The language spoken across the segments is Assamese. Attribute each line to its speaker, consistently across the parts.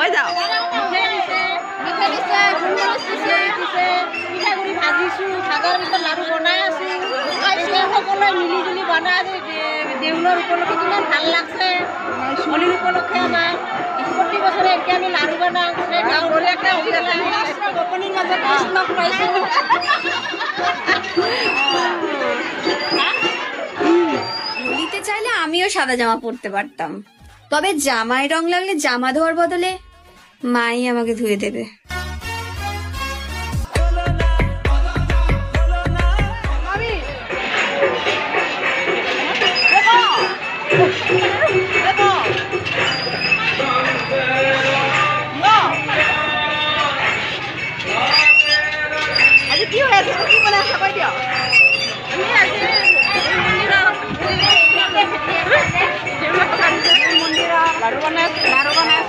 Speaker 1: কৈ যাও
Speaker 2: পিঠাগুড়ি ভাজিছো ভাগৰ পিছত লাড়ু বনাই আছো সকলোৱে মিলি জুলি বনাই দেউলৰ উপলক্ষে কিমান ভাল লাগছে হোলীৰ উপলক্ষে আমাৰ প্ৰতি বছৰে এতিয়া আমি লাড়ু বনাওঁ গাঁৱলীয়াকৈ গোপনীৰ মাজত কৃষ্ণক পাইছোঁ
Speaker 3: হোলিতে চাইলে আমিও সাদা জামা পরতে পারতাম, তবে জামায় রং লাগলে জামা ধোয়ার বদলে মাই আমাকে ধুয়ে দেবে।
Speaker 1: কি হৈ আছে কি বনাই আছে কৈ দিয়ক লাড়ু বনাই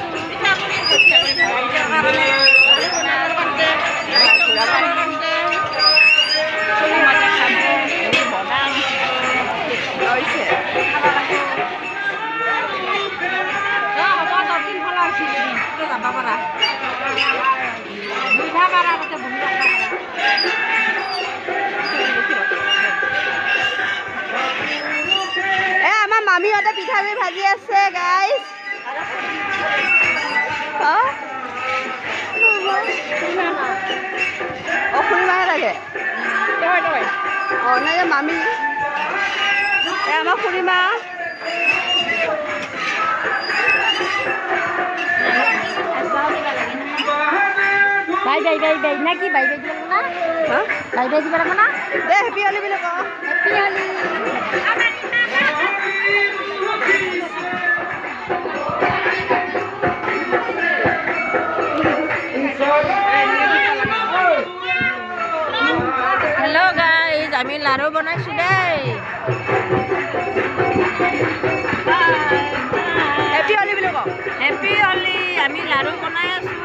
Speaker 1: আমাৰ মামীহঁতে পিঠাগুড়ি ভাজি আছে গাইজ খুৰীমাহে লাগে নাই মামী আমাৰ খুৰীমা
Speaker 2: বাই বাই বাই বাই না কি বাই বাই দিব না বাই বাই দিব না
Speaker 1: দে হেপী হলি বুলি কওঁ
Speaker 2: হেপী হলি হেল্ল' গাইজ আমি লাড়ু বনাইছোঁ দেই
Speaker 1: হেপী হলি বুলি কওঁ
Speaker 2: হেপী হলি আমি লাড়ু বনাই আছোঁ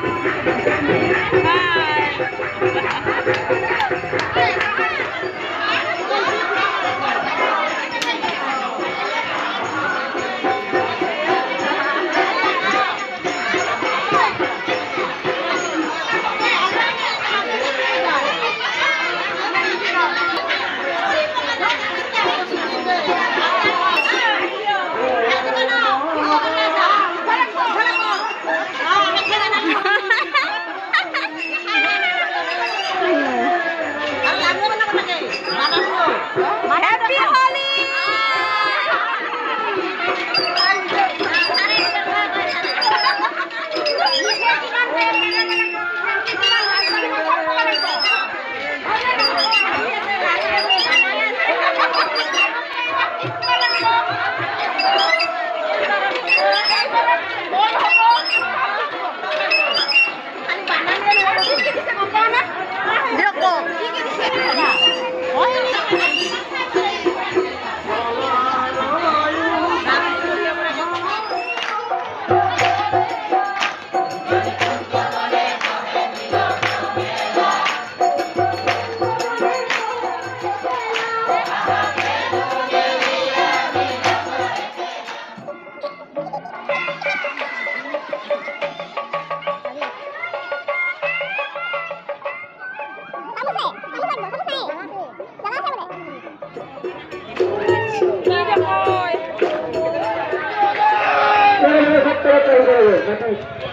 Speaker 1: Happy Holi!
Speaker 4: Terima kasih.